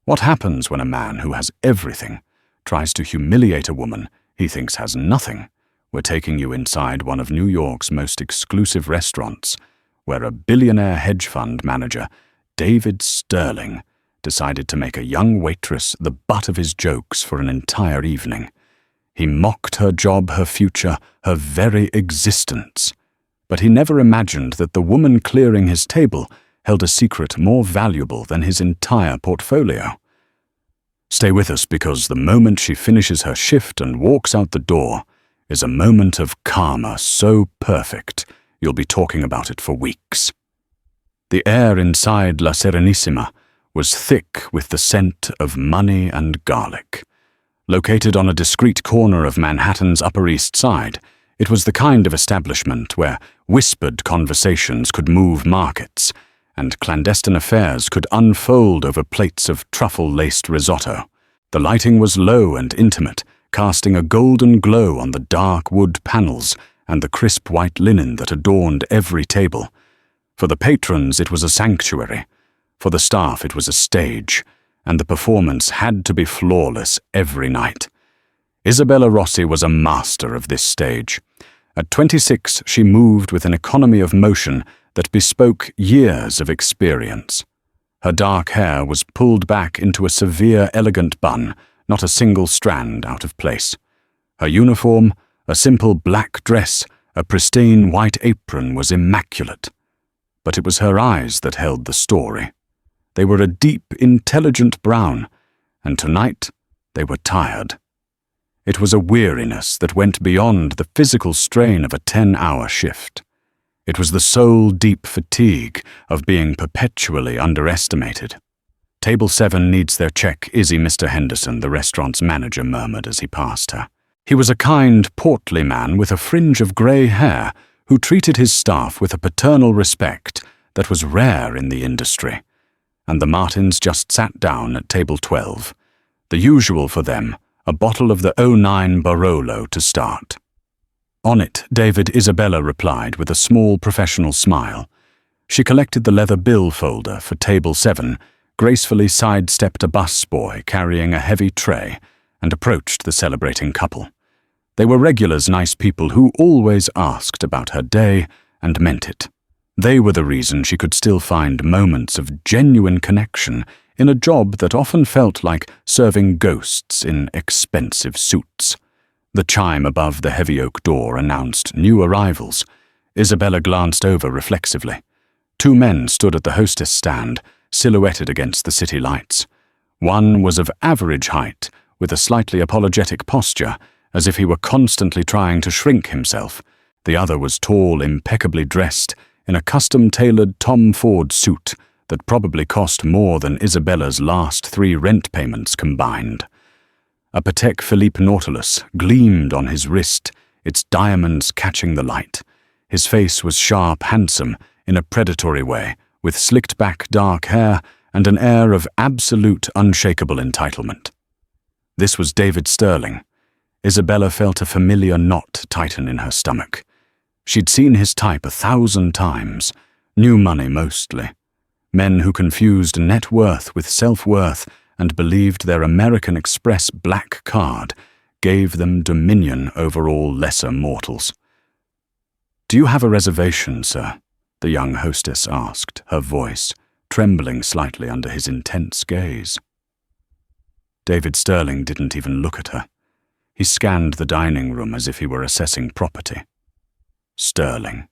What happens when a man who has everything tries to humiliate a woman he thinks has nothing? We're taking you inside one of New York's most exclusive restaurants, where a billionaire hedge fund manager, David Sterling, decided to make a young waitress the butt of his jokes for an entire evening. He mocked her job, her future, her very existence. But he never imagined that the woman clearing his table held a secret more valuable than his entire portfolio. Stay with us, because the moment she finishes her shift and walks out the door is a moment of karma so perfect you'll be talking about it for weeks. The air inside La Serenissima was thick with the scent of money and garlic. Located on a discreet corner of Manhattan's Upper East Side, it was the kind of establishment where whispered conversations could move markets, and clandestine affairs could unfold over plates of truffle-laced risotto. The lighting was low and intimate, casting a golden glow on the dark wood panels and the crisp white linen that adorned every table. For the patrons, it was a sanctuary. For the staff, it was a stage, and the performance had to be flawless every night. Isabella Rossi was a master of this stage. At 26, she moved with an economy of motion that bespoke years of experience. Her dark hair was pulled back into a severe, elegant bun, not a single strand out of place. Her uniform, a simple black dress, a pristine white apron, was immaculate. But it was her eyes that held the story. They were a deep, intelligent brown, and tonight they were tired. It was a weariness that went beyond the physical strain of a 10-hour shift. It was the soul-deep fatigue of being perpetually underestimated. "Table 7 needs their check, Izzy, Mr. Henderson," the restaurant's manager murmured as he passed her. He was a kind, portly man with a fringe of grey hair who treated his staff with a paternal respect that was rare in the industry. And the Martins just sat down at table 12. The usual for them, a bottle of the '09 Barolo to start. On it, David, Isabella replied with a small professional smile. She collected the leather bill folder for table 7, gracefully sidestepped a busboy carrying a heavy tray, and approached the celebrating couple. They were regulars, nice people who always asked about her day and meant it. They were the reason she could still find moments of genuine connection in a job that often felt like serving ghosts in expensive suits. The chime above the heavy oak door announced new arrivals. Isabella glanced over reflexively. 2 men stood at the hostess stand, silhouetted against the city lights. One was of average height, with a slightly apologetic posture, as if he were constantly trying to shrink himself. The other was tall, impeccably dressed, in a custom-tailored Tom Ford suit that probably cost more than Isabella's last 3 rent payments combined. A Patek Philippe Nautilus gleamed on his wrist, its diamonds catching the light. His face was sharp, handsome, in a predatory way, with slicked-back dark hair and an air of absolute, unshakable entitlement. This was David Sterling. Isabella felt a familiar knot tighten in her stomach. She'd seen his type 1,000 times, new money mostly. Men who confused net worth with self-worth and believed their American Express black card gave them dominion over all lesser mortals. "Do you have a reservation, sir?" the young hostess asked, her voice trembling slightly under his intense gaze. David Sterling didn't even look at her. He scanned the dining room as if he were assessing property. Sterling.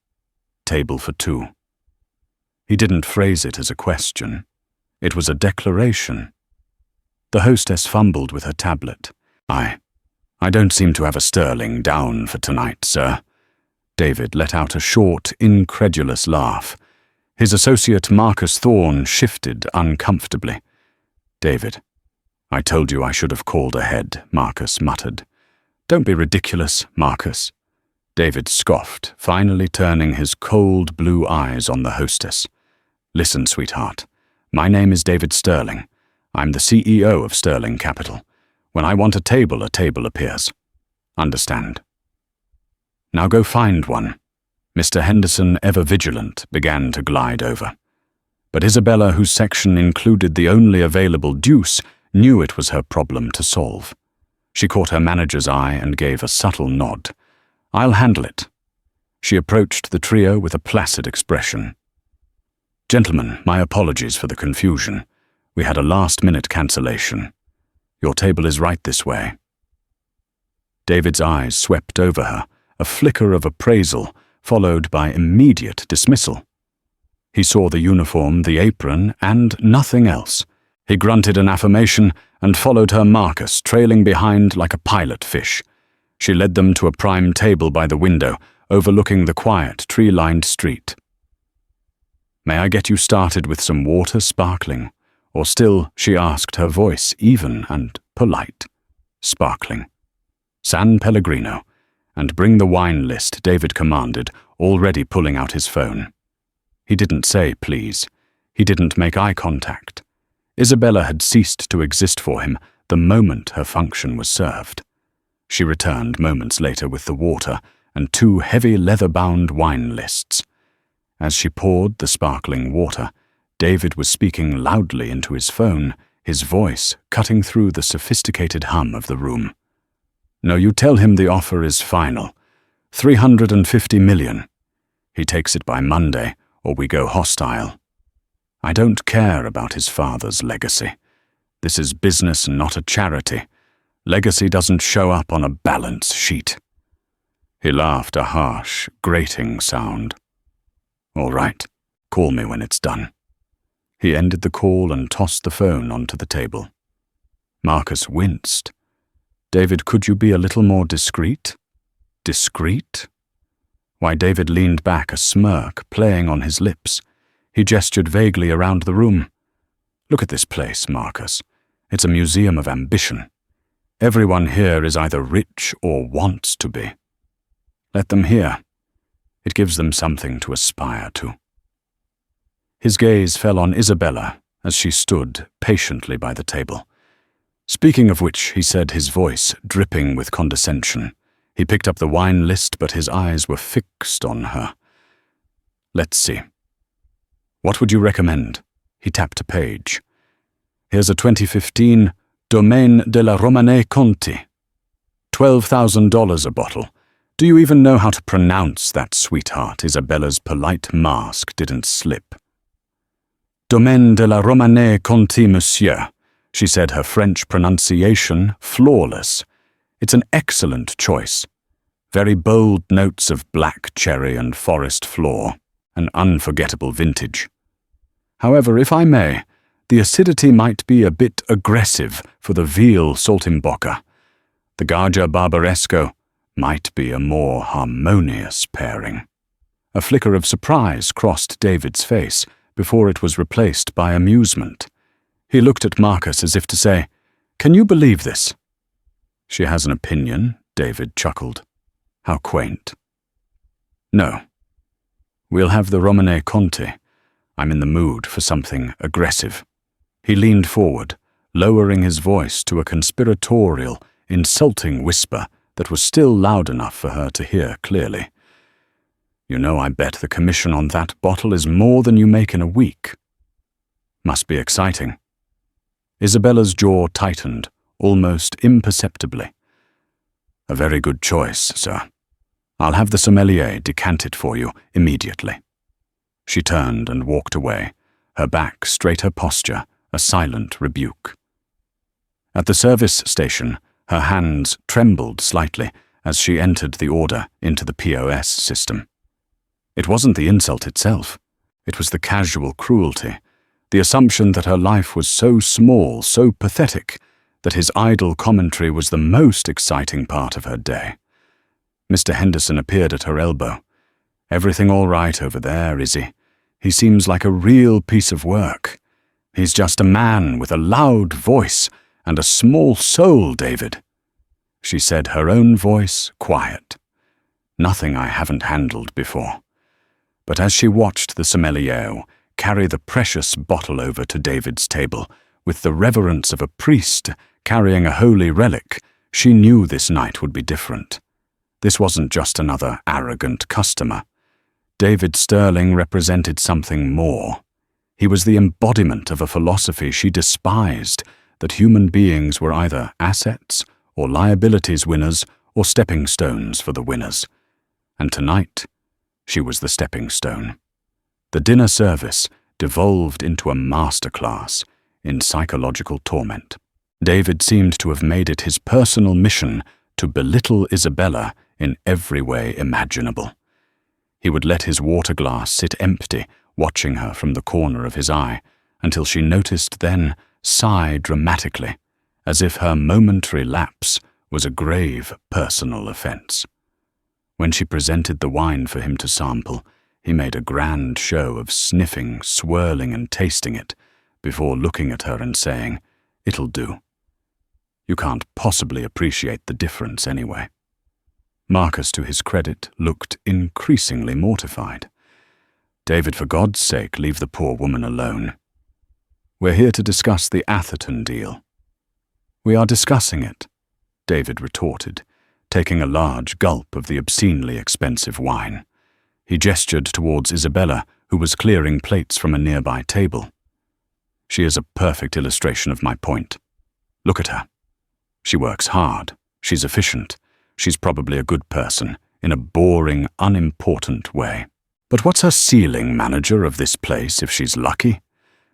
Table for 2. He didn't phrase it as a question. It was a declaration. The hostess fumbled with her tablet. I don't seem to have a Sterling down for tonight, sir." David let out a short, incredulous laugh. His associate Marcus Thorne shifted uncomfortably. "David, I told you I should have called ahead," Marcus muttered. "Don't be ridiculous, Marcus." David scoffed, finally turning his cold blue eyes on the hostess. "Listen, sweetheart. My name is David Sterling. I'm the CEO of Sterling Capital. When I want a table appears. Understand? Now go find one." Mr. Henderson, ever vigilant, began to glide over. But Isabella, whose section included the only available deuce, knew it was her problem to solve. She caught her manager's eye and gave a subtle nod. "I'll handle it." She approached the trio with a placid expression. "Gentlemen, my apologies for the confusion. We had a last-minute cancellation. Your table is right this way." David's eyes swept over her, a flicker of appraisal, followed by immediate dismissal. He saw the uniform, the apron, and nothing else. He grunted an affirmation and followed her Marcus, trailing behind like a pilot fish. She led them to a prime table by the window, overlooking the quiet, tree-lined street. "May I get you started with some water, sparkling?" Or still, she asked, her voice even and polite. "Sparkling." "San Pellegrino. And bring the wine list," David commanded, already pulling out his phone. He didn't say please. He didn't make eye contact. Isabella had ceased to exist for him the moment her function was served. She returned moments later with the water and 2 heavy leather-bound wine lists. As she poured the sparkling water, David was speaking loudly into his phone, his voice cutting through the sophisticated hum of the room. "No, you tell him the offer is final. 350 million. He takes it by Monday, or we go hostile. I don't care about his father's legacy. This is business, not a charity. Legacy doesn't show up on a balance sheet." He laughed, a harsh, grating sound. "All right, call me when it's done." He ended the call and tossed the phone onto the table. Marcus winced. "David, could you be a little more discreet?" Discreet? Why, David leaned back, a smirk playing on his lips. He gestured vaguely around the room. "Look at this place, Marcus. It's a museum of ambition. Everyone here is either rich or wants to be. Let them hear. It gives them something to aspire to." His gaze fell on Isabella as she stood patiently by the table. "Speaking of which," he said, his voice dripping with condescension. He picked up the wine list, but his eyes were fixed on her. "Let's see. What would you recommend?" He tapped a page. "Here's a 2015 Domaine de la Romanée Conti. $12,000 a bottle. Do you even know how to pronounce that, sweetheart?" Isabella's polite mask didn't slip. "Domaine de la Romanée Conti, monsieur," she said, her French pronunciation flawless. "It's an excellent choice. Very bold notes of black cherry and forest floor, an unforgettable vintage. However, if I may, the acidity might be a bit aggressive for the veal saltimbocca. The Garja Barbaresco might be a more harmonious pairing." A flicker of surprise crossed David's face before it was replaced by amusement. He looked at Marcus as if to say, "Can you believe this?" "She has an opinion," David chuckled. "How quaint." "No. We'll have the Romanée Conti. I'm in the mood for something aggressive." He leaned forward, lowering his voice to a conspiratorial, insulting whisper that was still loud enough for her to hear clearly. "You know, I bet the commission on that bottle is more than you make in a week." "Must be exciting." Isabella's jaw tightened, almost imperceptibly. "A very good choice, sir. I'll have the sommelier decant it for you immediately." She turned and walked away, her back straighter posture, a silent rebuke. At the service station, her hands trembled slightly as she entered the order into the POS system. It wasn't the insult itself. It was the casual cruelty, the assumption that her life was so small, so pathetic, that his idle commentary was the most exciting part of her day. Mr. Henderson appeared at her elbow. "Everything all right over there, Izzy? He seems like a real piece of work. He's just a man with a loud voice and a small soul, David." She said, her own voice quiet. Nothing I haven't handled before. But as she watched the sommelier carry the precious bottle over to David's table, with the reverence of a priest carrying a holy relic, she knew this night would be different. This wasn't just another arrogant customer. David Sterling represented something more. He was the embodiment of a philosophy she despised, that human beings were either assets or liabilities, winners or stepping stones for the winners. And tonight, she was the stepping stone. The dinner service devolved into a masterclass in psychological torment. David seemed to have made it his personal mission to belittle Isabella in every way imaginable. He would let his water glass sit empty, watching her from the corner of his eye, until she noticed, then sigh dramatically, as if her momentary lapse was a grave personal offense. When she presented the wine for him to sample, he made a grand show of sniffing, swirling, and tasting it, before looking at her and saying, "It'll do. You can't possibly appreciate the difference anyway." Marcus, to his credit, looked increasingly mortified. "David, for God's sake, leave the poor woman alone. We're here to discuss the Atherton deal." "We are discussing it," David retorted, taking a large gulp of the obscenely expensive wine. He gestured towards Isabella, who was clearing plates from a nearby table. "She is a perfect illustration of my point. Look at her. She works hard, she's efficient, she's probably a good person, in a boring, unimportant way. But what's her ceiling, manager of this place, if she's lucky?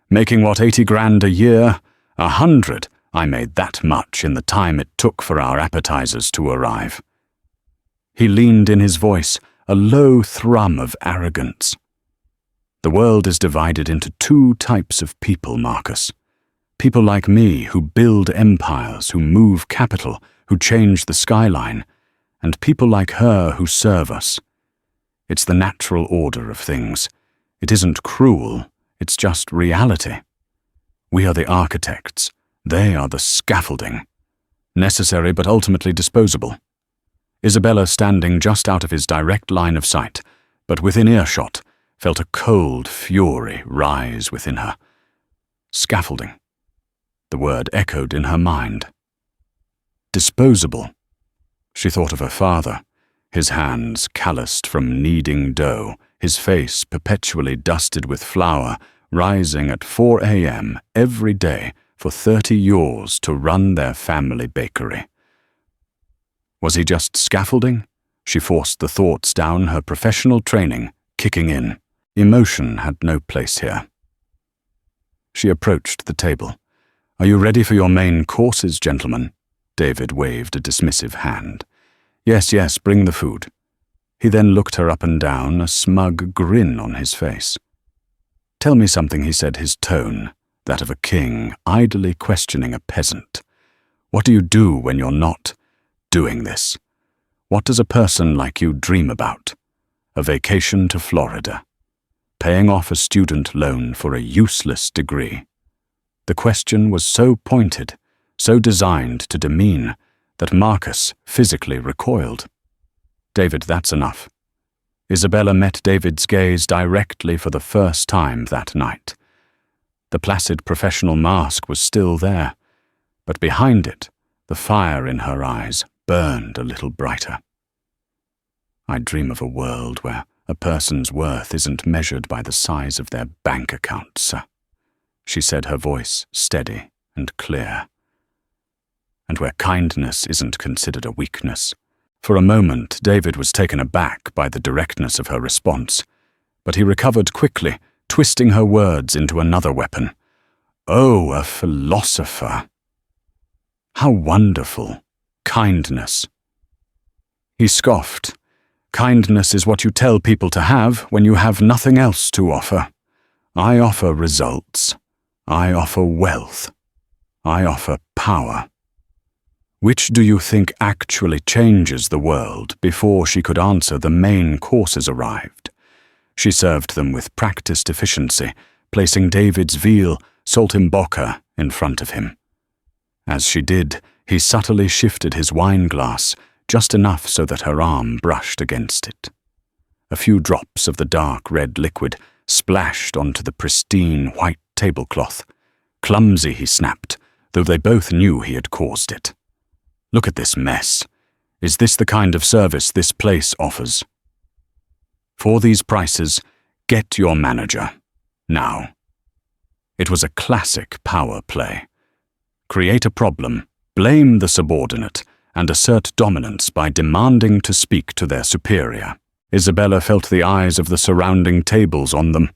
Making what, 80 grand a year? 100. I made that much in the time it took for our appetizers to arrive." He leaned in his voice, a low thrum of arrogance. "The world is divided into two types of people, Marcus. People like me who build empires, who move capital, who change the skyline, and people like her who serve us. It's the natural order of things. It isn't cruel, it's just reality. We are the architects, they are the scaffolding. Necessary but ultimately disposable." Isabella, standing just out of his direct line of sight, but within earshot, felt a cold fury rise within her. Scaffolding. The word echoed in her mind. Disposable. She thought of her father, his hands calloused from kneading dough, his face perpetually dusted with flour, rising at 4 a.m. every day for 30 years to run their family bakery. Was he just scaffolding? She forced the thoughts down, her professional training kicking in. Emotion had no place here. She approached the table. "Are you ready for your main courses, gentlemen?" David waved a dismissive hand. Yes, bring the food." He then looked her up and down, a smug grin on his face. "Tell me something," he said, his tone that of a king idly questioning a peasant. "What do you do when you're not doing this? What does a person like you dream about? A vacation to Florida? Paying off a student loan for a useless degree?" The question was so pointed, so designed to demean, that Marcus physically recoiled. "David, that's enough." Isabella met David's gaze directly for the first time that night. The placid professional mask was still there, but behind it, the fire in her eyes burned a little brighter. "I dream of a world where a person's worth isn't measured by the size of their bank account, sir," she said, her voice steady and clear. "And where kindness isn't considered a weakness." For a moment, David was taken aback by the directness of her response, but he recovered quickly, twisting her words into another weapon. "Oh, a philosopher! How wonderful! Kindness." He scoffed. "Kindness is what you tell people to have when you have nothing else to offer. I offer results. I offer wealth. I offer power." Which do you think actually changes the world? Before she could answer, the main courses arrived. She served them with practiced efficiency, placing David's veal saltimbocca in front of him. As she did, he subtly shifted his wine glass, just enough so that her arm brushed against it. A few drops of the dark red liquid splashed onto the pristine white tablecloth. "Clumsy," he snapped, though they both knew he had caused it. "Look at this mess. Is this the kind of service this place offers? For these prices, get your manager. Now." It was a classic power play. Create a problem, blame the subordinate, and assert dominance by demanding to speak to their superior. Isabella felt the eyes of the surrounding tables on them.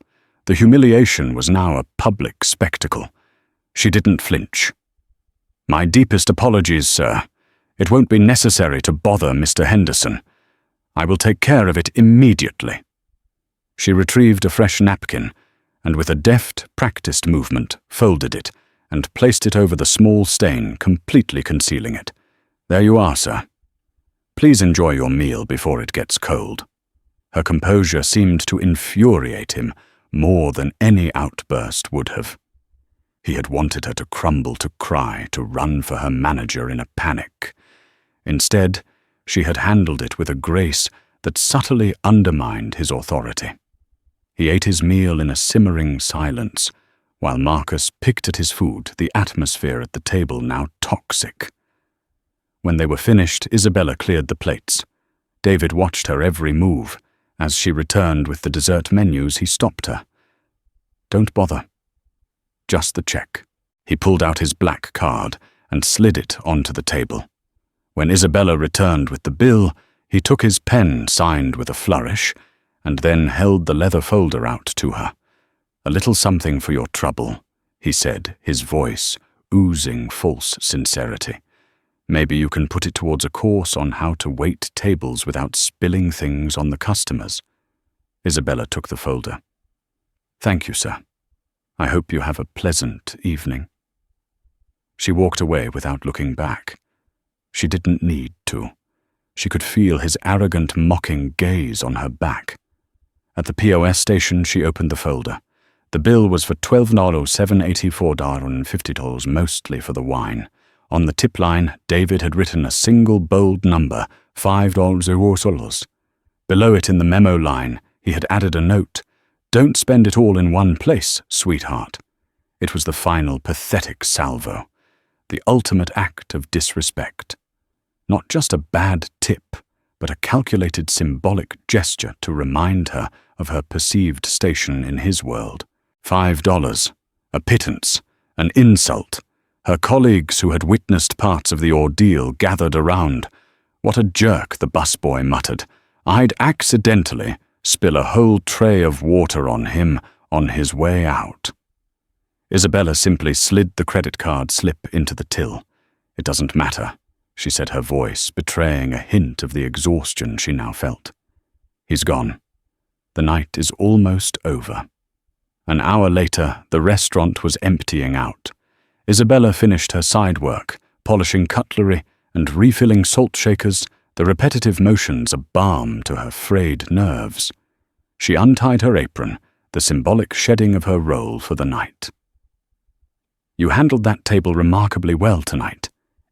The humiliation was now a public spectacle. She didn't flinch. "My deepest apologies, sir. It won't be necessary to bother Mr. Henderson. I will take care of it immediately." She retrieved a fresh napkin, and with a deft, practiced movement, folded it, and placed it over the small stain, completely concealing it. "There you are, sir. Please enjoy your meal before it gets cold." Her composure seemed to infuriate him more than any outburst would have. He had wanted her to crumble, to cry, to run for her manager in a panic. Instead, she had handled it with a grace that subtly undermined his authority. He ate his meal in a simmering silence, while Marcus picked at his food, the atmosphere at the table now toxic. When they were finished, Isabella cleared the plates. David watched her every move. As she returned with the dessert menus, he stopped her. "Don't bother. Just the check." He pulled out his black card and slid it onto the table. When Isabella returned with the bill, he took his pen signed with a flourish and then held the leather folder out to her. "A little something for your trouble," he said, his voice oozing false sincerity. "Maybe you can put it towards a course on how to wait tables without spilling things on the customers." Isabella took the folder. "Thank you, sir. I hope you have a pleasant evening." She walked away without looking back. She didn't need to. She could feel his arrogant, mocking gaze on her back. At the POS station, she opened the folder. The bill was for $12,784.50, mostly for the wine. On the tip line, David had written a single bold number, $5. Below it in the memo line, he had added a note, "Don't spend it all in one place, sweetheart." It was the final pathetic salvo, the ultimate act of disrespect. Not just a bad tip, but a calculated symbolic gesture to remind her of her perceived station in his world. $5, a pittance, an insult. Her colleagues who had witnessed parts of the ordeal gathered around. "What a jerk," the busboy muttered. "I'd accidentally spill a whole tray of water on him on his way out." Isabella simply slid the credit card slip into the till. "It doesn't matter," she said, her voice betraying a hint of the exhaustion she now felt. "He's gone. The night is almost over." An hour later, the restaurant was emptying out. Isabella finished her side work, polishing cutlery and refilling salt shakers, the repetitive motions a balm to her frayed nerves. She untied her apron, the symbolic shedding of her role for the night. "You handled that table remarkably well tonight,"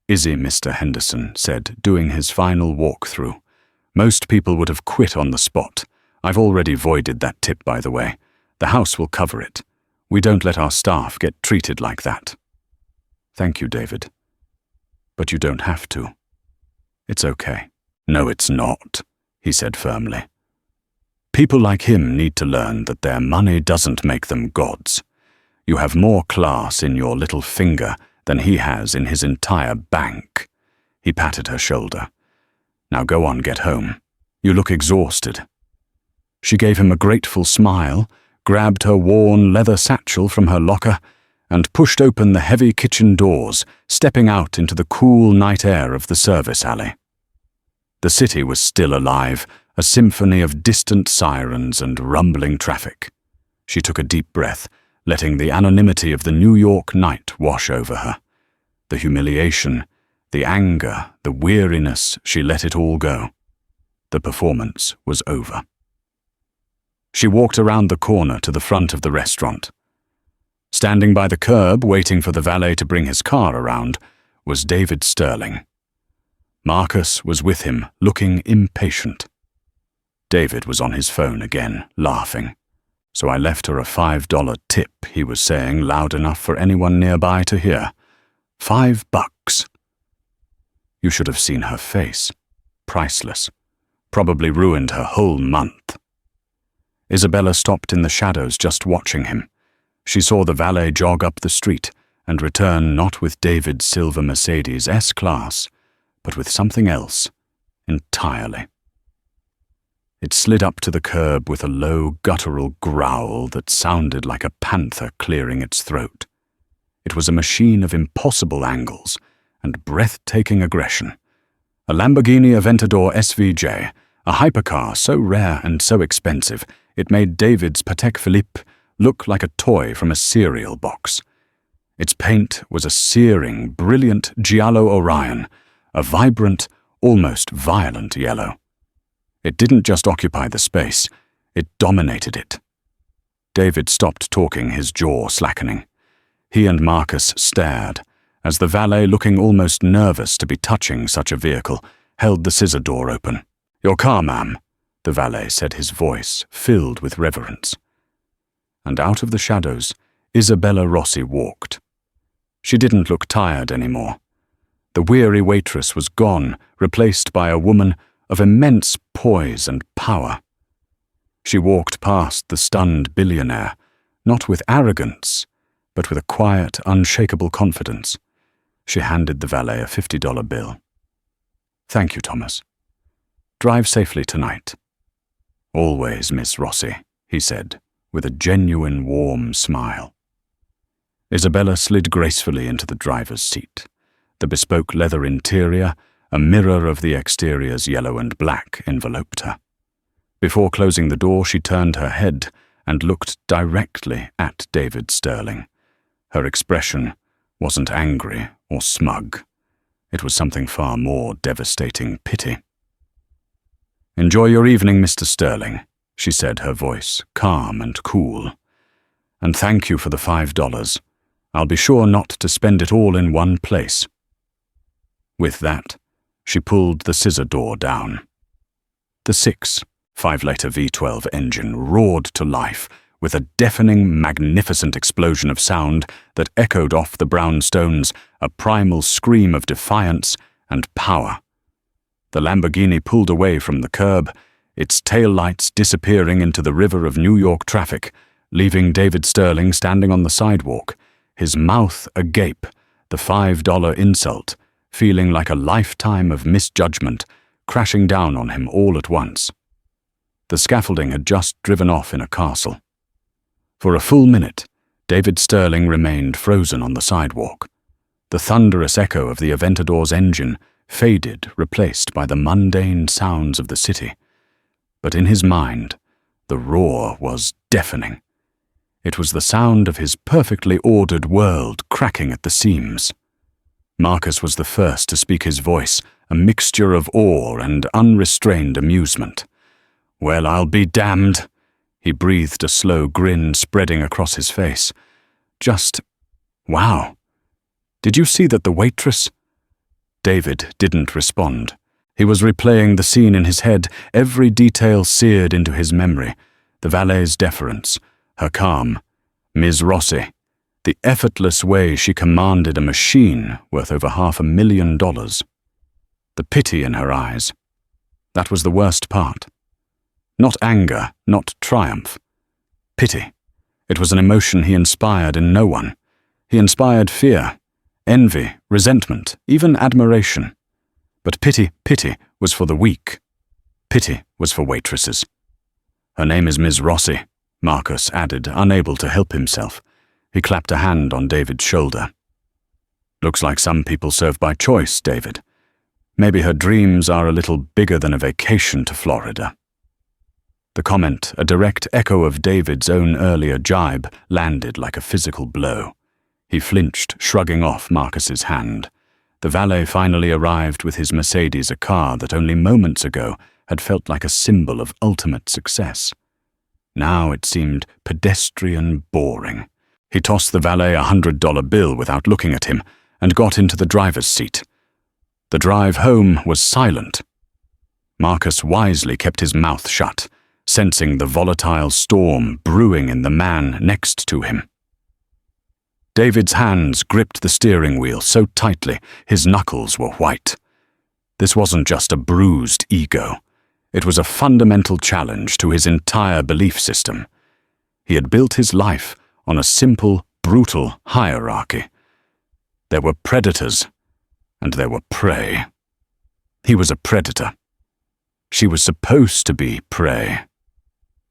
Izzy Mr. Henderson said, doing his final walk-through. "Most people would have quit on the spot. I've already voided that tip, by the way. The house will cover it. We don't let our staff get treated like that." "Thank you, David. But you don't have to." "It's okay." "No, it's not," he said firmly. "People like him need to learn that their money doesn't make them gods. You have more class in your little finger than he has in his entire bank." He patted her shoulder. "Now go on, get home. You look exhausted." She gave him a grateful smile, grabbed her worn leather satchel from her locker, and pushed open the heavy kitchen doors, stepping out into the cool night air of the service alley. The city was still alive, a symphony of distant sirens and rumbling traffic. She took a deep breath, letting the anonymity of the New York night wash over her. The humiliation, the anger, the weariness, she let it all go. The performance was over. She walked around the corner to the front of the restaurant. Standing by the curb, waiting for the valet to bring his car around, was David Sterling. Marcus was with him, looking impatient. David was on his phone again, laughing. "So I left her a $5 tip," he was saying, loud enough for anyone nearby to hear. $5. You should have seen her face. Priceless. Probably ruined her whole month. Isabella stopped in the shadows, just watching him. She saw the valet jog up the street and return not with David's silver Mercedes S-Class, but with something else entirely. It slid up to the curb with a low, guttural growl that sounded like a panther clearing its throat. It was a machine of impossible angles and breathtaking aggression. A Lamborghini Aventador SVJ, a hypercar so rare and so expensive it made David's Patek Philippe look like a toy from a cereal box. Its paint was a searing, brilliant Giallo Orion, a vibrant, almost violent yellow. It didn't just occupy the space, it dominated it. David stopped talking, his jaw slackening. He and Marcus stared, as the valet, looking almost nervous to be touching such a vehicle, held the scissor door open. "Your car, ma'am," the valet said, his voice filled with reverence. And out of the shadows, Isabella Rossi walked. She didn't look tired anymore. The weary waitress was gone, replaced by a woman of immense poise and power. She walked past the stunned billionaire, not with arrogance, but with a quiet, unshakable confidence. She handed the valet a $50 bill. "Thank you, Thomas. Drive safely tonight." "Always, Miss Rossi," he said, with a genuine warm smile. Isabella slid gracefully into the driver's seat. The bespoke leather interior, a mirror of the exterior's yellow and black, enveloped her. Before closing the door, she turned her head and looked directly at David Sterling. Her expression wasn't angry or smug. It was something far more devastating: pity. "Enjoy your evening, Mr. Sterling," she said, her voice calm and cool. "And thank you for the $5. I'll be sure not to spend it all in one place." With that, she pulled the scissor door down. The 6.5-liter V12 engine roared to life with a deafening, magnificent explosion of sound that echoed off the brownstones, a primal scream of defiance and power. The Lamborghini pulled away from the curb, its taillights disappearing into the river of New York traffic, leaving David Sterling standing on the sidewalk, his mouth agape, the $5 insult, feeling like a lifetime of misjudgment, crashing down on him all at once. The scaffolding had just driven off in a castle. For a full minute, David Sterling remained frozen on the sidewalk. The thunderous echo of the Aventador's engine faded, replaced by the mundane sounds of the city. But in his mind, the roar was deafening. It was the sound of his perfectly ordered world cracking at the seams. Marcus was the first to speak, his voice a mixture of awe and unrestrained amusement. "Well, I'll be damned." He breathed, a slow grin spreading across his face. Wow. Did you see that the waitress?" David didn't respond. He was replaying the scene in his head, every detail seared into his memory. The valet's deference, her calm, Ms. Rossi, the effortless way she commanded a machine worth over $500,000. The pity in her eyes. That was the worst part. Not anger, not triumph. Pity. It was an emotion he inspired in no one. He inspired fear, envy, resentment, even admiration. But pity was for the weak. Pity was for waitresses. "Her name is Ms. Rossi," Marcus added, unable to help himself. He clapped a hand on David's shoulder. "Looks like some people serve by choice, David. Maybe her dreams are a little bigger than a vacation to Florida." The comment, a direct echo of David's own earlier jibe, landed like a physical blow. He flinched, shrugging off Marcus's hand. The valet finally arrived with his Mercedes, a car that only moments ago had felt like a symbol of ultimate success. Now it seemed pedestrian boring. He tossed the valet a $100 bill without looking at him and got into the driver's seat. The drive home was silent. Marcus wisely kept his mouth shut, sensing the volatile storm brewing in the man next to him. David's hands gripped the steering wheel so tightly his knuckles were white. This wasn't just a bruised ego. It was a fundamental challenge to his entire belief system. He had built his life on a simple, brutal hierarchy. There were predators, and there were prey. He was a predator. She was supposed to be prey.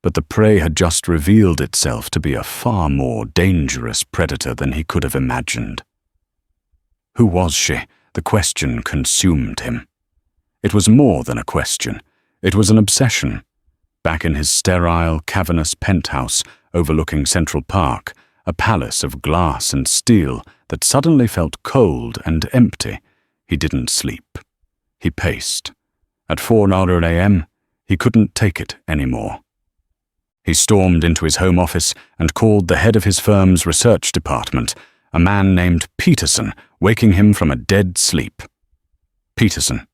But the prey had just revealed itself to be a far more dangerous predator than he could have imagined. Who was she? The question consumed him. It was more than a question. It was an obsession. Back in his sterile, cavernous penthouse overlooking Central Park, a palace of glass and steel that suddenly felt cold and empty, he didn't sleep. He paced. At 4:00 a.m., he couldn't take it anymore. He stormed into his home office and called the head of his firm's research department, a man named Peterson, waking him from a dead sleep. Peterson.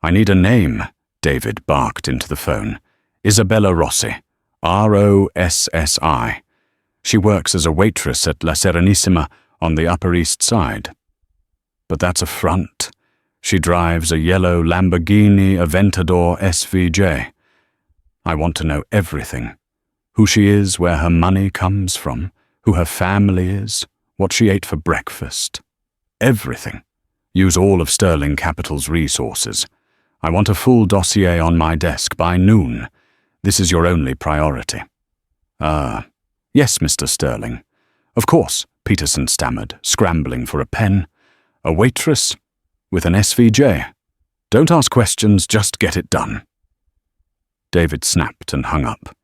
"I need a name," David barked into the phone. "Isabella Rossi. Rossi. She works as a waitress at La Serenissima on the Upper East Side." "But that's a front. She drives a yellow Lamborghini Aventador SVJ. I want to know everything. Who she is, where her money comes from, who her family is, what she ate for breakfast. Everything. Use all of Sterling Capital's resources. I want a full dossier on my desk by noon. This is your only priority." Yes, Mr. Sterling." "Of course," Peterson stammered, scrambling for a pen. "A waitress with an SVJ. Don't ask questions, just get it done." David snapped and hung up.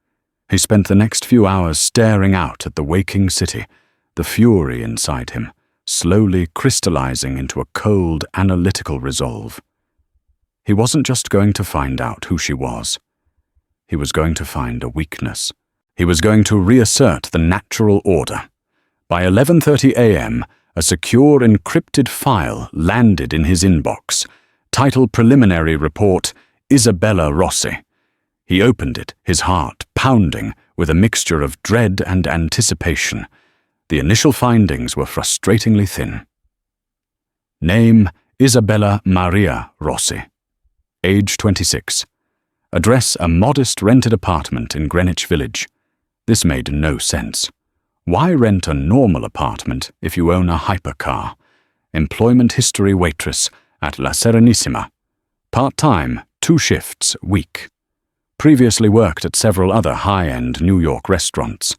He spent the next few hours staring out at the waking city, the fury inside him, slowly crystallizing into a cold, analytical resolve. He wasn't just going to find out who she was. He was going to find a weakness. He was going to reassert the natural order. By 11:30 a.m., a secure encrypted file landed in his inbox. Title Preliminary Report, Isabella Rossi. He opened it, his heart pounding with a mixture of dread and anticipation. The initial findings were frustratingly thin. Name, Isabella Maria Rossi. Age 26. Address, a modest rented apartment in Greenwich Village. This made no sense. Why rent a normal apartment if you own a hypercar? Employment history waitress at La Serenissima. Part-time, 2 shifts, week. Previously worked at several other high-end New York restaurants.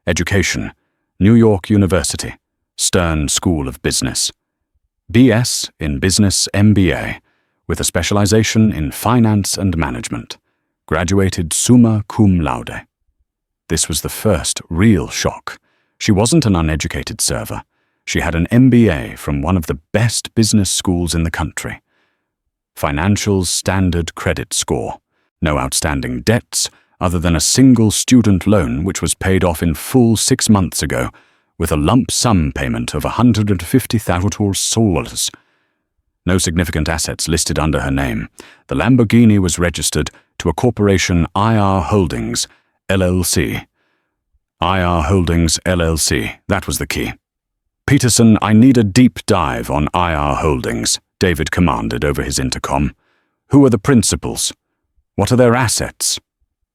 Education, New York University, Stern School of Business. BS in Business MBA, with a specialization in finance and management. Graduated summa cum laude. This was the first real shock. She wasn't an uneducated server. She had an MBA from one of the best business schools in the country. Financials standard credit score. No outstanding debts, other than a single student loan which was paid off in full 6 months ago, with a lump sum payment of $150,000. No significant assets listed under her name. The Lamborghini was registered to a corporation IR Holdings, LLC. IR Holdings, LLC, that was the key. "Peterson, I need a deep dive on IR Holdings," David commanded over his intercom. "Who are the principals? What are their assets?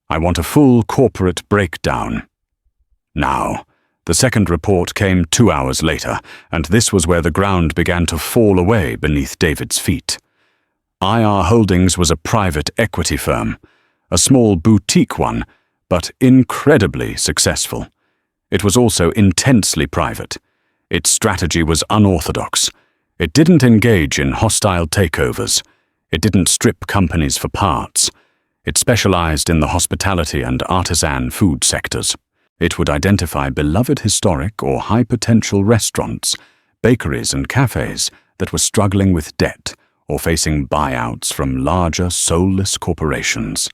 I want a full corporate breakdown." Now, the second report came 2 hours later, and this was where the ground began to fall away beneath David's feet. IR Holdings was a private equity firm, a small boutique one, but incredibly successful. It was also intensely private. Its strategy was unorthodox. It didn't engage in hostile takeovers. It didn't strip companies for parts. It specialized in the hospitality and artisan food sectors. It would identify beloved historic or high-potential restaurants, bakeries and cafes that were struggling with debt or facing buyouts from larger, soulless corporations.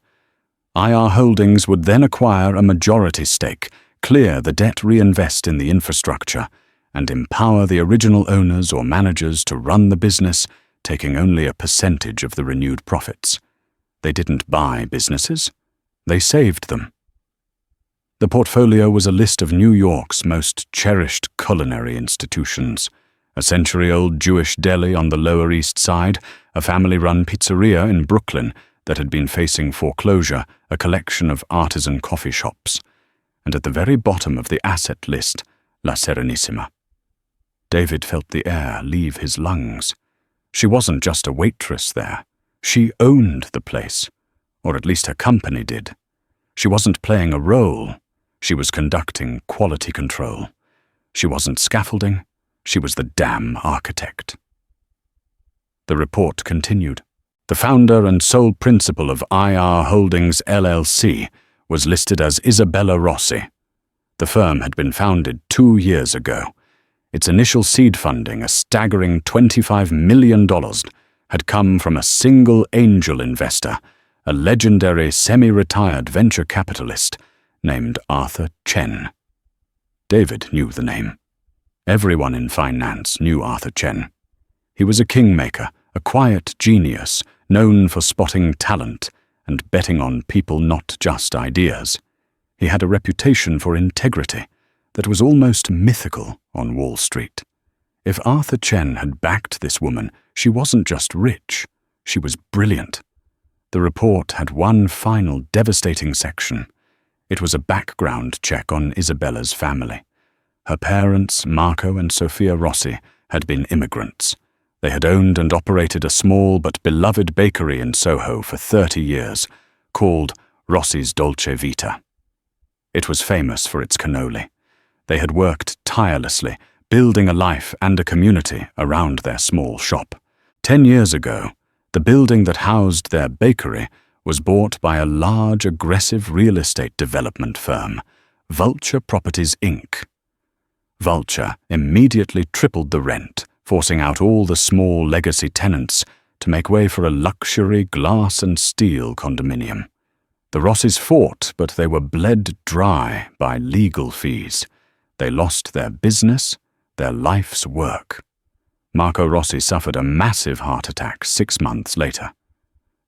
IR Holdings would then acquire a majority stake, clear the debt, reinvest in the infrastructure, and empower the original owners or managers to run the business, taking only a percentage of the renewed profits. They didn't buy businesses, they saved them. The portfolio was a list of New York's most cherished culinary institutions: a century-old Jewish deli on the Lower East Side, a family-run pizzeria in Brooklyn that had been facing foreclosure, a collection of artisan coffee shops. and at the very bottom of the asset list, La Serenissima. David felt the air leave his lungs. She wasn't just a waitress there. She owned the place, or at least her company did. She wasn't playing a role. She was conducting quality control. She wasn't scaffolding. She was the damn architect. The report continued. The founder and sole principal of IR Holdings LLC was listed as Isabella Rossi. The firm had been founded 2 years ago. Its initial seed funding, a staggering $25 million, had come from a single angel investor, a legendary semi-retired venture capitalist named Arthur Chen. David knew the name. Everyone in finance knew Arthur Chen. He was a kingmaker, a quiet genius, known for spotting talent and betting on people, not just ideas. He had a reputation for integrity that was almost mythical on Wall Street. If Arthur Chen had backed this woman, she wasn't just rich, she was brilliant. The report had one final devastating section. It was a background check on Isabella's family. Her parents, Marco and Sofia Rossi, had been immigrants. They had owned and operated a small but beloved bakery in Soho for 30 years, called Rossi's Dolce Vita. It was famous for its cannoli. They had worked tirelessly, building a life and a community around their small shop. 10 years ago, the building that housed their bakery was bought by a large, aggressive real estate development firm, Vulture Properties, Inc. Vulture immediately tripled the rent, forcing out all the small legacy tenants to make way for a luxury glass and steel condominium. The Rossis fought, but they were bled dry by legal fees. They lost their business, their life's work. Marco Rossi suffered a massive heart attack 6 months later.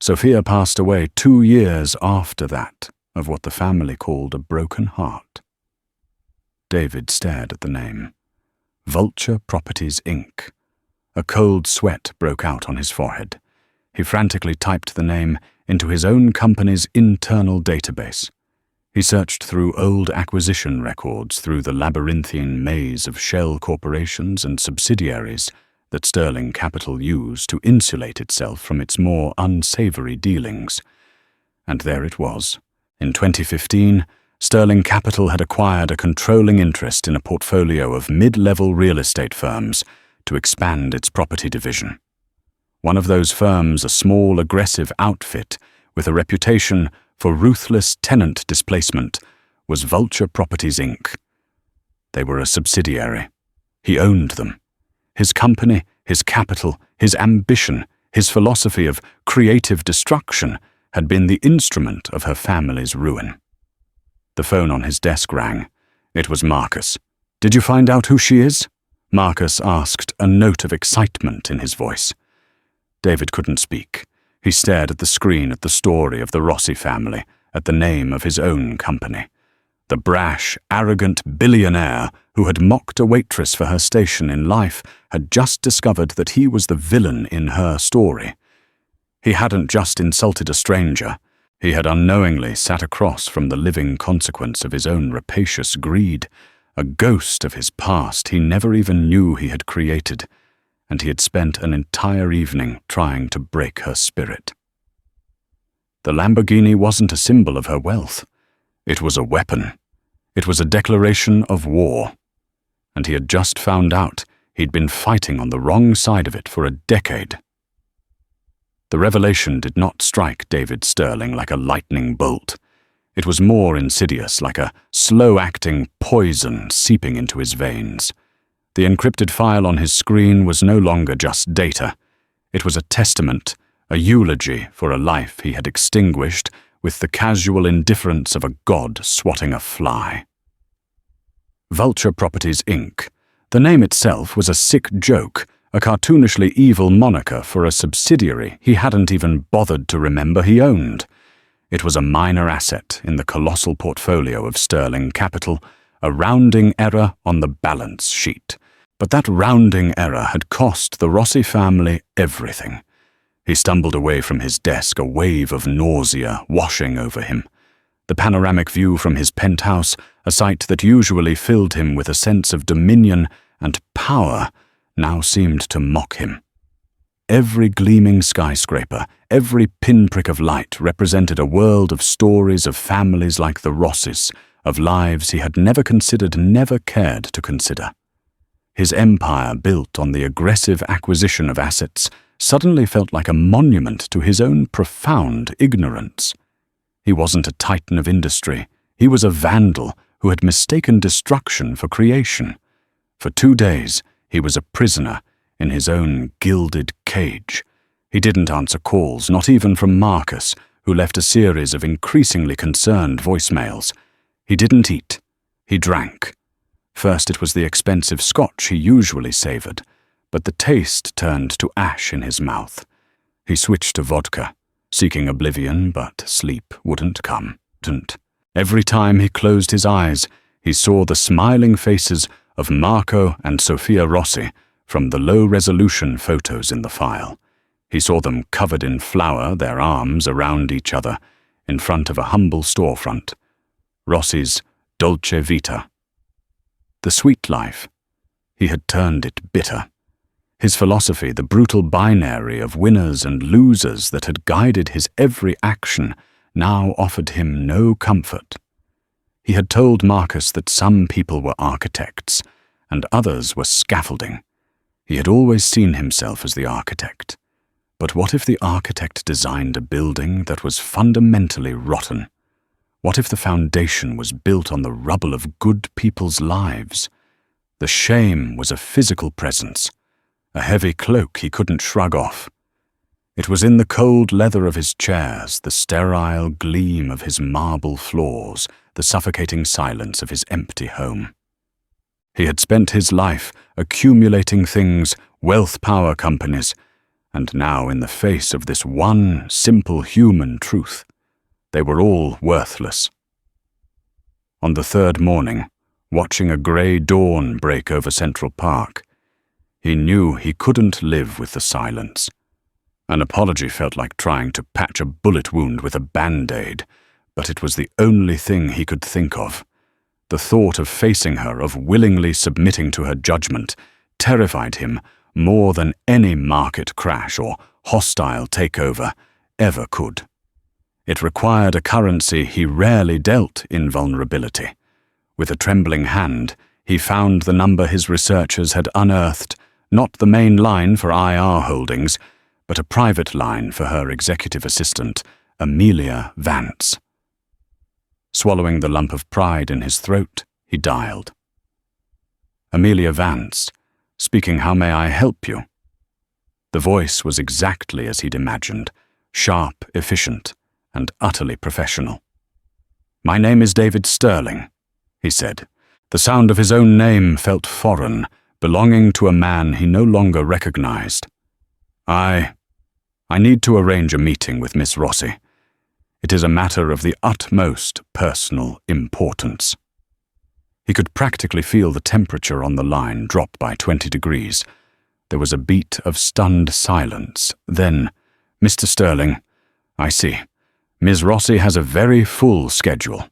Sofia passed away 2 years after that, of what the family called a broken heart. David stared at the name. Vulture Properties, Inc. A cold sweat broke out on his forehead. He frantically typed the name into his own company's internal database. He searched through old acquisition records through the labyrinthine maze of shell corporations and subsidiaries that Sterling Capital used to insulate itself from its more unsavory dealings. And there it was. In 2015, Sterling Capital had acquired a controlling interest in a portfolio of mid-level real estate firms to expand its property division. One of those firms, a small, aggressive outfit with a reputation for ruthless tenant displacement, was Vulture Properties, Inc. They were a subsidiary. He owned them. His company, his capital, his ambition, his philosophy of creative destruction had been the instrument of her family's ruin. The phone on his desk rang. It was Marcus. "Did you find out who she is?" Marcus asked, a note of excitement in his voice. David couldn't speak. He stared at the screen at the story of the Rossi family, at the name of his own company. The brash, arrogant billionaire who had mocked a waitress for her station in life had just discovered that he was the villain in her story. He hadn't just insulted a stranger. He had unknowingly sat across from the living consequence of his own rapacious greed, a ghost of his past he never even knew he had created, and he had spent an entire evening trying to break her spirit. The Lamborghini wasn't a symbol of her wealth. It was a weapon. It was a declaration of war. And he had just found out he'd been fighting on the wrong side of it for a decade. The revelation did not strike David Sterling like a lightning bolt. It was more insidious, like a slow-acting poison seeping into his veins. The encrypted file on his screen was no longer just data. It was a testament, a eulogy for a life he had extinguished with the casual indifference of a god swatting a fly. Vulture Properties, Inc. The name itself was a sick joke, a cartoonishly evil moniker for a subsidiary he hadn't even bothered to remember he owned. It was a minor asset in the colossal portfolio of Sterling Capital, a rounding error on the balance sheet. But that rounding error had cost the Rossi family everything. He stumbled away from his desk, a wave of nausea washing over him. The panoramic view from his penthouse A sight that usually filled him with a sense of dominion and power now seemed to mock him. Every gleaming skyscraper, every pinprick of light represented a world of stories of families like the Rosses, of lives he had never considered, never cared to consider. His empire, built on the aggressive acquisition of assets, suddenly felt like a monument to his own profound ignorance. He wasn't a titan of industry. He was a vandal who had mistaken destruction for creation. For 2 days, he was a prisoner in his own gilded cage. He didn't answer calls, not even from Marcus, who left a series of increasingly concerned voicemails. He didn't eat. He drank. First it was the expensive scotch he usually savoured, but the taste turned to ash in his mouth. He switched to vodka, seeking oblivion, but sleep wouldn't come. Every time he closed his eyes, he saw the smiling faces of Marco and Sofia Rossi from the low-resolution photos in the file. He saw them covered in flour, their arms around each other, in front of a humble storefront. Rossi's Dolce Vita. The sweet life. He had turned it bitter. His philosophy, the brutal binary of winners and losers that had guided his every action, now offered him no comfort. He had told Marcus that some people were architects, and others were scaffolding. He had always seen himself as the architect. But what if the architect designed a building that was fundamentally rotten? What if the foundation was built on the rubble of good people's lives? The shame was a physical presence, a heavy cloak he couldn't shrug off. It was in the cold leather of his chairs, the sterile gleam of his marble floors, the suffocating silence of his empty home. He had spent his life accumulating things, wealth power companies, and now in the face of this one simple human truth, they were all worthless. On the 3rd morning, watching a grey dawn break over Central Park, he knew he couldn't live with the silence. An apology felt like trying to patch a bullet wound with a band-aid, but it was the only thing he could think of. The thought of facing her, of willingly submitting to her judgment, terrified him more than any market crash or hostile takeover ever could. It required a currency he rarely dealt in vulnerability. With a trembling hand, he found the number his researchers had unearthed, not the main line for IR Holdings, but a private line for her executive assistant, Amelia Vance. Swallowing the lump of pride in his throat, he dialed. Amelia Vance, speaking. How may I help you? The voice was exactly as he'd imagined, sharp, efficient, and utterly professional. My name is David Sterling, he said. The sound of his own name felt foreign, belonging to a man he no longer recognized. I need to arrange a meeting with Miss Rossi. It is a matter of the utmost personal importance. He could practically feel the temperature on the line drop by 20 degrees. There was a beat of stunned silence. Then, Mr. Sterling, I see. Ms. Rossi has a very full schedule.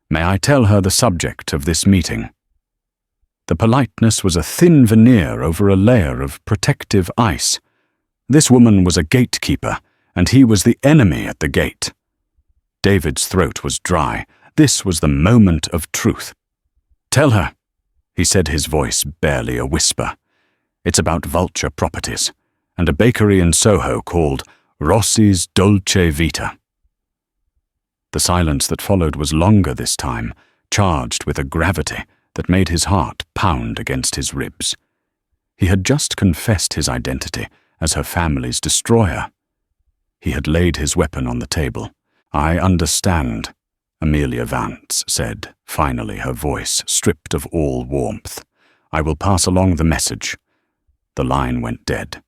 May I tell her the subject of this meeting? The politeness was a thin veneer over a layer of protective ice. This woman was a gatekeeper, and he was the enemy at the gate. David's throat was dry. This was the moment of truth. Tell her, he said, his voice barely a whisper. It's about Vulture Properties, and a bakery in Soho called Rossi's Dolce Vita. The silence that followed was longer this time, charged with a gravity that made his heart pound against his ribs. He had just confessed his identity as her family's destroyer. He had laid his weapon on the table. I understand, Amelia Vance said, finally, her voice stripped of all warmth. I will pass along the message. The line went dead.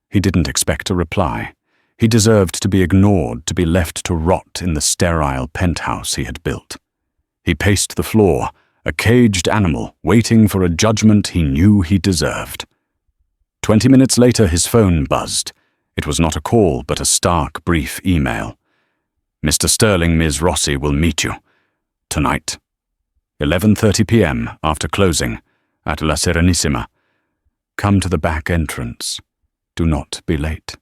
He didn't expect a reply. He deserved to be ignored, to be left to rot in the sterile penthouse he had built. He paced the floor, a caged animal, waiting for a judgment he knew he deserved. 20 minutes later, his phone buzzed. It was not a call, but a stark, brief email. Mr. Sterling, Ms. Rossi will meet you. Tonight. 11:30 p.m. after closing, at La Serenissima. Come to the back entrance. Do not be late.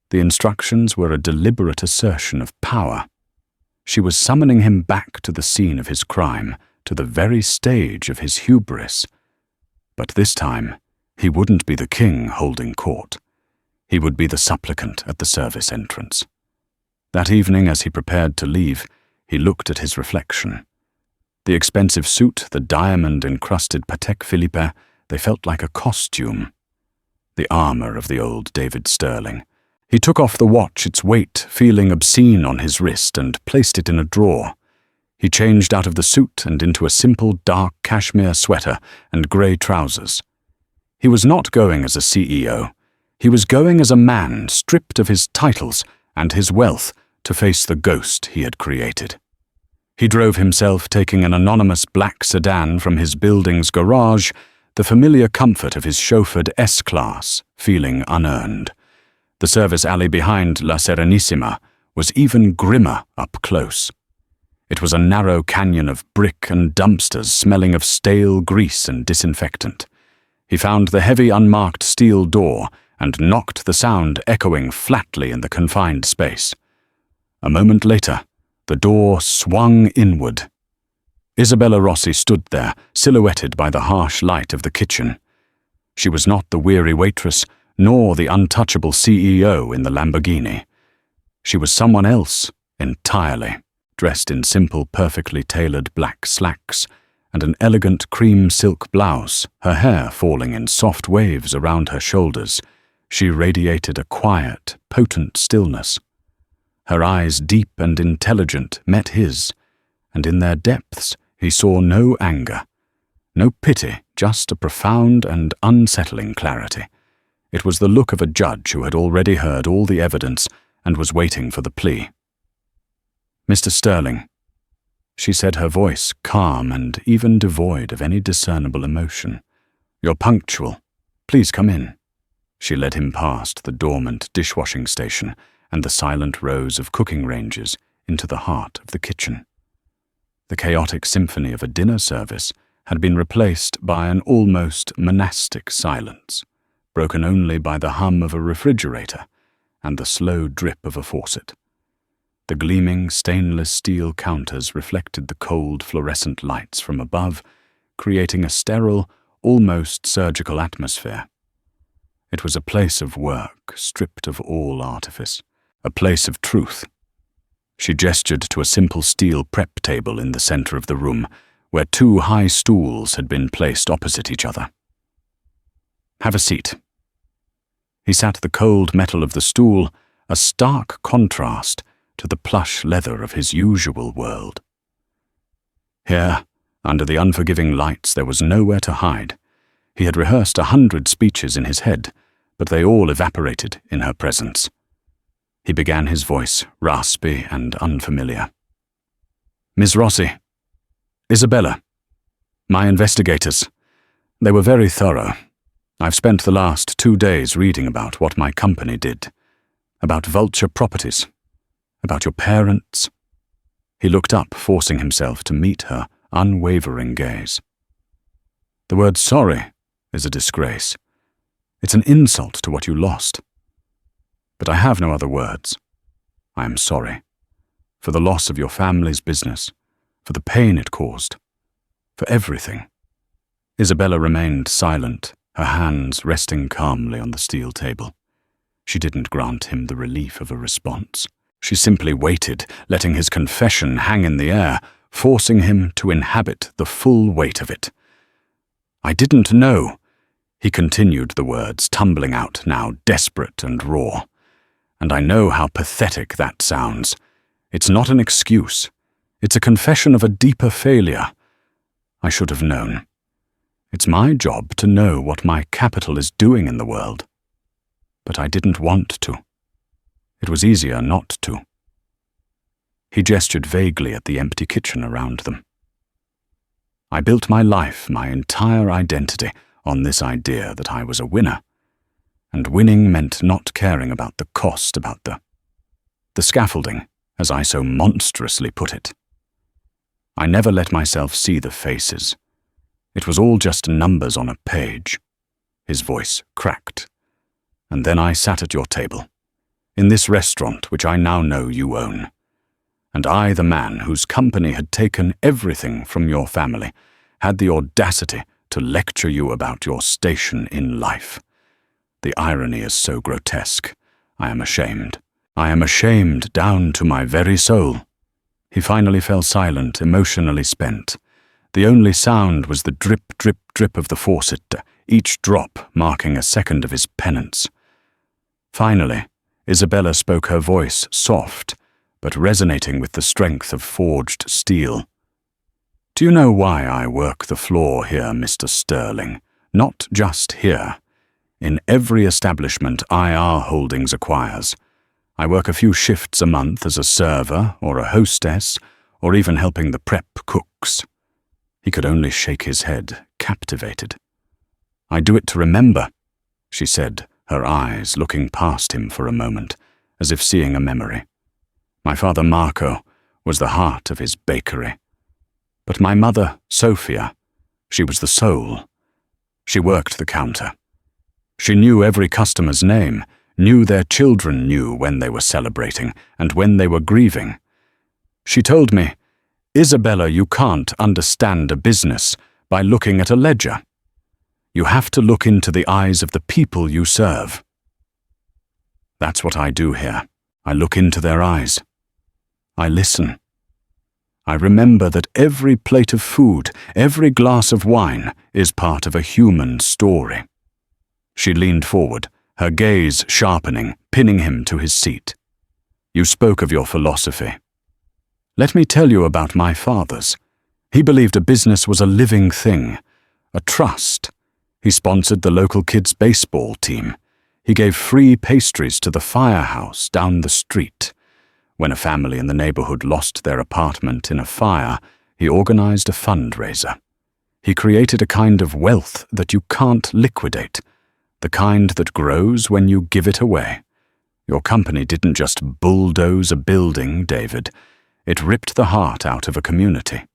The instructions were a deliberate assertion of power. She was summoning him back to the scene of his crime, to the very stage of his hubris. But this time, he wouldn't be the king holding court. He would be the supplicant at the service entrance. That evening, as he prepared to leave, he looked at his reflection. The expensive suit, the diamond-encrusted Patek Philippe, they felt like a costume. The armor of the old David Sterling. He took off the watch, its weight feeling obscene on his wrist, and placed it in a drawer. He changed out of the suit and into a simple dark cashmere sweater and grey trousers. He was not going as a CEO. He was going as a man stripped of his titles and his wealth to face the ghost he had created. He drove himself, taking an anonymous black sedan from his building's garage, the familiar comfort of his chauffeured S-Class, feeling unearned. The service alley behind La Serenissima was even grimmer up close. It was a narrow canyon of brick and dumpsters smelling of stale grease and disinfectant. He found the heavy unmarked steel door and knocked the sound echoing flatly in the confined space. A moment later, the door swung inward. Isabella Rossi stood there, silhouetted by the harsh light of the kitchen. She was not the weary waitress, nor the untouchable CEO in the Lamborghini. She was someone else entirely, dressed in simple, perfectly tailored black slacks and an elegant cream silk blouse, her hair falling in soft waves around her shoulders. She radiated a quiet, potent stillness. Her eyes, deep and intelligent, met his, and in their depths he saw no anger, no pity, just a profound and unsettling clarity. It was the look of a judge who had already heard all the evidence and was waiting for the plea. "Mr. Sterling," she said, her voice calm and even devoid of any discernible emotion. "You're punctual. Please come in." She led him past the dormant dishwashing station and the silent rows of cooking ranges into the heart of the kitchen. The chaotic symphony of a dinner service had been replaced by an almost monastic silence, broken only by the hum of a refrigerator and the slow drip of a faucet. The gleaming stainless steel counters reflected the cold fluorescent lights from above, creating a sterile, almost surgical atmosphere. It was a place of work, stripped of all artifice, a place of truth. She gestured to a simple steel prep table in the center of the room, where two high stools had been placed opposite each other. "Have a seat." He sat the cold metal of the stool, a stark contrast to the plush leather of his usual world. Here, under the unforgiving lights, there was nowhere to hide. He had rehearsed 100 speeches in his head, but they all evaporated in her presence. He began, his voice raspy and unfamiliar. "Ms. Rossi, Isabella, my investigators, they were very thorough. I've spent the last 2 days reading about what my company did, about vulture properties, about your parents." He looked up, forcing himself to meet her unwavering gaze. "The word sorry is a disgrace. It's an insult to what you lost. But I have no other words. I am sorry. For the loss of your family's business, for the pain it caused, for everything." Isabella remained silent, her hands resting calmly on the steel table. She didn't grant him the relief of a response. She simply waited, letting his confession hang in the air, forcing him to inhabit the full weight of it. "I didn't know," he continued, the words tumbling out now desperate and raw. "And I know how pathetic that sounds. It's not an excuse. It's a confession of a deeper failure. I should have known. It's my job to know what my capital is doing in the world. But I didn't want to. It was easier not to." He gestured vaguely at the empty kitchen around them. "I built my life, my entire identity, on this idea that I was a winner. And winning meant not caring about the cost, about the scaffolding, as I so monstrously put it. I never let myself see the faces. It was all just numbers on a page. His voice cracked. And then I sat at your table, in this restaurant which I now know you own. And I, the man whose company had taken everything from your family, had the audacity to lecture you about your station in life. The irony is so grotesque. I am ashamed. I am ashamed down to my very soul. He finally fell silent, emotionally spent. The only sound was the drip, drip, drip of the faucet, each drop marking a second of his penance. Finally, Isabella spoke, her voice soft, but resonating with the strength of forged steel. Do you know why I work the floor here, Mr. Sterling? Not just here. In every establishment IR Holdings acquires. I work a few shifts a month as a server or a hostess, or even helping the prep cooks. He could only shake his head, captivated. I do it to remember, she said, her eyes looking past him for a moment, as if seeing a memory. My father, Marco, was the heart of his bakery. But my mother, Sofia, she was the soul. She worked the counter. She knew every customer's name, knew their children knew when they were celebrating and when they were grieving. She told me, Isabella, you can't understand a business by looking at a ledger. You have to look into the eyes of the people you serve. That's what I do here. I look into their eyes. I listen. I remember that every plate of food, every glass of wine is part of a human story. She leaned forward, her gaze sharpening, pinning him to his seat. You spoke of your philosophy. Let me tell you about my father's. He believed a business was a living thing, a trust. He sponsored the local kids' baseball team. He gave free pastries to the firehouse down the street. When a family in the neighborhood lost their apartment in a fire, he organized a fundraiser. He created a kind of wealth that you can't liquidate, the kind that grows when you give it away. Your company didn't just bulldoze a building, David. It ripped the heart out of a community.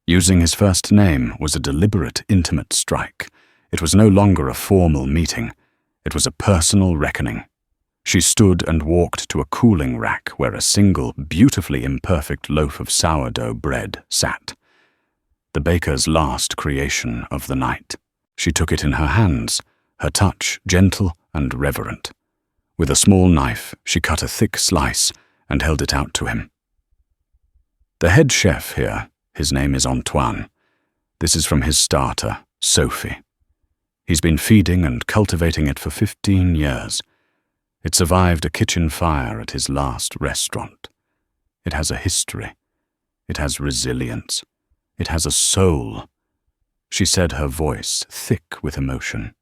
Using his first name was a deliberate, intimate strike. It was no longer a formal meeting. It was a personal reckoning. She stood and walked to a cooling rack where a single, beautifully imperfect loaf of sourdough bread sat. The baker's last creation of the night. She took it in her hands, her touch gentle and reverent. With a small knife, she cut a thick slice and held it out to him. The head chef here, his name is Antoine. This is from his starter, Sophie. He's been feeding and cultivating it for 15 years. It survived a kitchen fire at his last restaurant. It has a history. It has resilience. It has a soul. She said, her voice thick with emotion.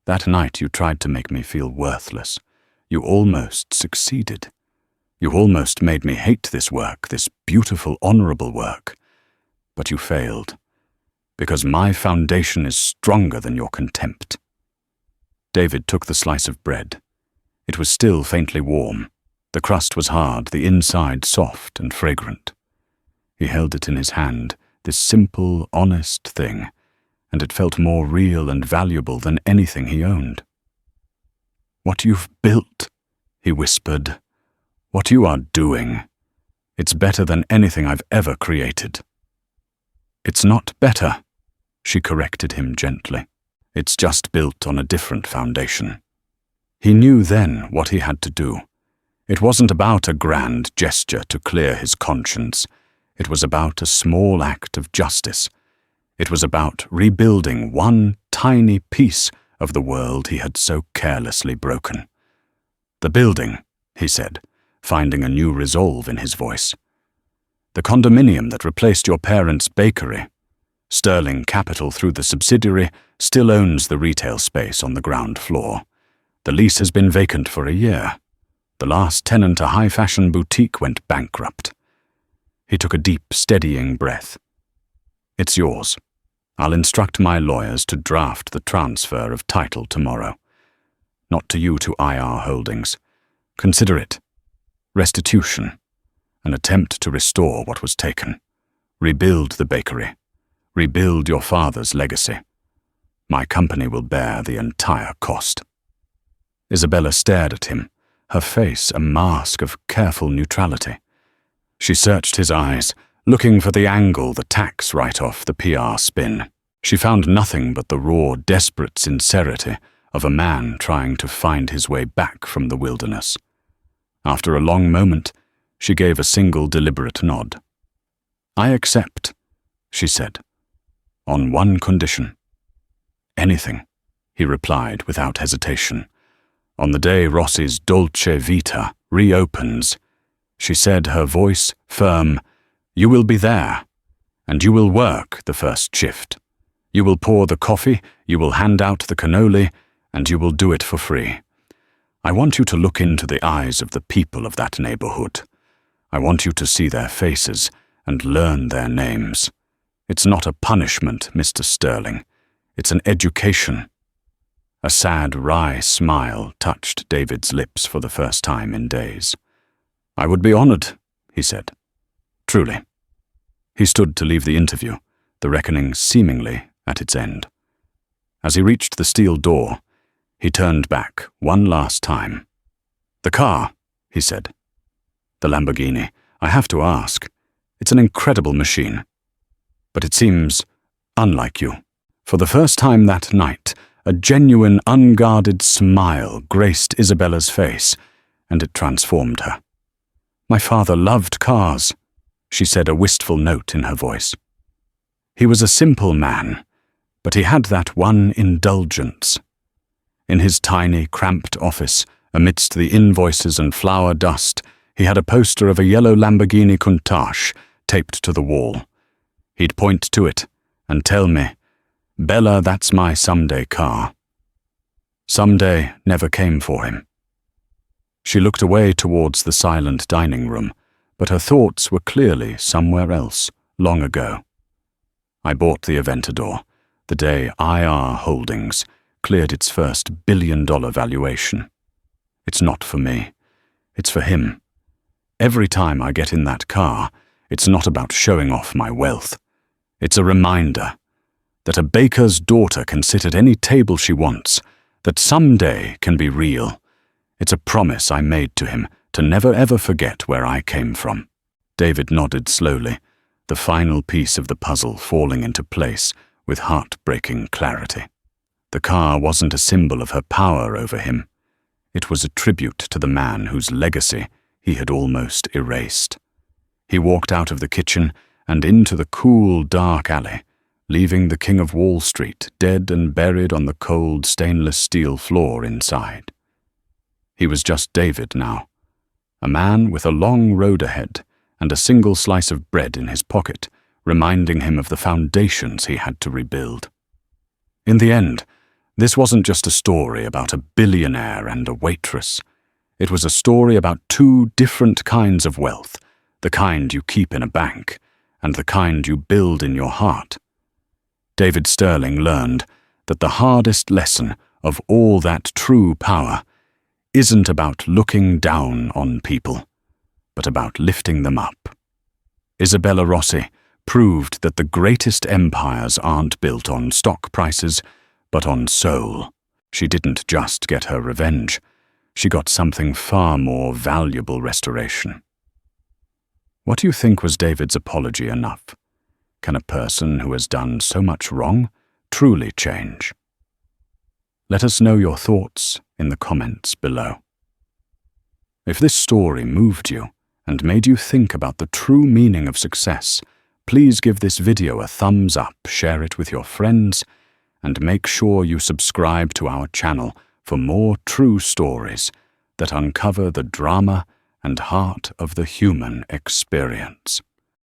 That night you tried to make me feel worthless. You almost succeeded. You almost made me hate this work, this beautiful, honorable work. But you failed. Because my foundation is stronger than your contempt. David took the slice of bread. It was still faintly warm. The crust was hard, the inside soft and fragrant. He held it in his hand, this simple, honest thing, and it felt more real and valuable than anything he owned. What you've built, he whispered. What you are doing. It's better than anything I've ever created. It's not better, she corrected him gently. It's just built on a different foundation. He knew then what he had to do. It wasn't about a grand gesture to clear his conscience. It was about a small act of justice. It was about rebuilding one tiny piece of the world he had so carelessly broken. The building, he said, finding a new resolve in his voice. The condominium that replaced your parents' bakery. Sterling Capital, through the subsidiary, still owns the retail space on the ground floor. The lease has been vacant for a year. The last tenant, a high-fashion boutique, went bankrupt. He took a deep, steadying breath. It's yours. I'll instruct my lawyers to draft the transfer of title tomorrow. Not to you, to IR Holdings. Consider it restitution, an attempt to restore what was taken. Rebuild the bakery. Rebuild your father's legacy. My company will bear the entire cost." Isabella stared at him, her face a mask of careful neutrality. She searched his eyes, looking for the angle, the tax write-off, the PR spin. She found nothing but the raw, desperate sincerity of a man trying to find his way back from the wilderness. After a long moment, she gave a single deliberate nod. "I accept," she said, "on one condition." "Anything," he replied without hesitation. "On the day Rossi's Dolce Vita reopens," she said, her voice firm, "you will be there, and you will work the first shift. You will pour the coffee, you will hand out the cannoli, and you will do it for free. I want you to look into the eyes of the people of that neighborhood. I want you to see their faces and learn their names. It's not a punishment, Mr. Sterling. It's an education." A sad, wry smile touched David's lips for the first time in days. "I would be honored," he said. "Truly." He stood to leave the interview, the reckoning seemingly at its end. As he reached the steel door, he turned back one last time. "The car," he said. "The Lamborghini. I have to ask. It's an incredible machine. But it seems unlike you." For the first time that night, a genuine, unguarded smile graced Isabella's face, and it transformed her. "My father loved cars," she said, a wistful note in her voice. He was a simple man, but he had that one indulgence. In his tiny, cramped office, amidst the invoices and flour dust, he had a poster of a yellow Lamborghini Countach taped to the wall. He'd point to it and tell me, "Bella, that's my someday car." Someday never came for him. She looked away towards the silent dining room, but her thoughts were clearly somewhere else, long ago. I bought the Aventador, the day IR Holdings cleared its first $1 billion valuation. It's not for me. It's for him. Every time I get in that car, it's not about showing off my wealth. It's a reminder that a baker's daughter can sit at any table she wants, that someday can be real. It's a promise I made to him to never ever forget where I came from. David nodded slowly, the final piece of the puzzle falling into place with heartbreaking clarity. The car wasn't a symbol of her power over him. It was a tribute to the man whose legacy he had almost erased. He walked out of the kitchen and into the cool, dark alley, leaving the King of Wall Street dead and buried on the cold stainless steel floor inside. He was just David now, a man with a long road ahead and a single slice of bread in his pocket, reminding him of the foundations he had to rebuild. In the end, this wasn't just a story about a billionaire and a waitress. It was a story about two different kinds of wealth, the kind you keep in a bank and the kind you build in your heart. David Sterling learned that the hardest lesson of all that true power isn't about looking down on people, but about lifting them up. Isabella Rossi proved that the greatest empires aren't built on stock prices, but on soul. She didn't just get her revenge. She got something far more valuable: restoration. What do you think was David's apology enough? Can a person who has done so much wrong truly change? Let us know your thoughts in the comments below. If this story moved you and made you think about the true meaning of success, please give this video a thumbs up, share it with your friends, and make sure you subscribe to our channel for more true stories that uncover the drama and heart of the human experience.